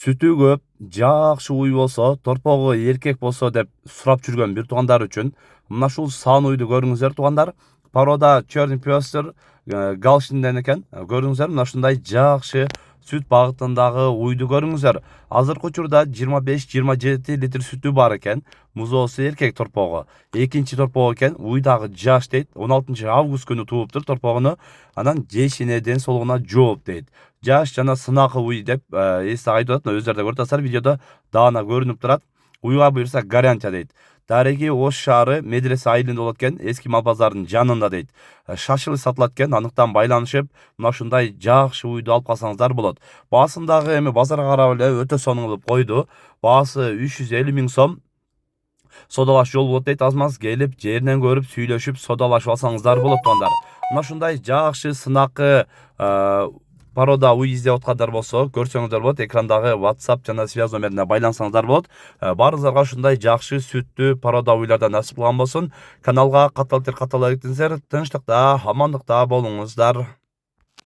Sütü көп, жакшы уй болсо, торпогу эркек болсо деп сурап жүргөн бир туугандар үчүн мына ушул сан уйду көрүңүздөр туугандар. Порода Черный Пёстер Галштинден экен. Көрүңүздөр, мына ушундай жакшы сүт багытындагы уйду көрүңүздөр. Азыркы учурда 25-27 литр сүтү бар экен. Музоосу эркек торпогу. Экинчи торпогу экен. Уй дагы жаш дейт. 16 август күнү тууптур торпогуну. Анан жешине, ден соолугуна жооп дейт. Жаш жана сынакы уй деп эсте айтып атат. Өздөрү да көрүп атасыздар, видеодо даана көрүнүп турат. Уйга буюрса гарантия дейт. Дареги Ош шаары медресе айылында болот экен, эски мал базарынын жанында дейт. Шашылык сатылат экен, анықтан байланышып, мына ушундай жакшы уйду алып калсаңыздар болот. Баасын дагы эми базарга карап эле өтө сонун кылып койду. Баасы 350 000 сом. Содалаш жол болот дейт. Азмаз келип, жеринен көрүп, сүйлөшүп, содалашып алсаңыздар болот туугандар. Мына ушундай жакшы сынакы порода уй издеп аткандар болсо, көрсөңүздөр болот. Экрандагы WhatsApp жана связь номерине байлансаңыздар болот. Баарыңыздарга ушундай жакшы сүттүү порода уйлардан насип кылган болсун. Каналга катталып кетиңиздер. Тынчтыкта, амандыкта болуңуздар.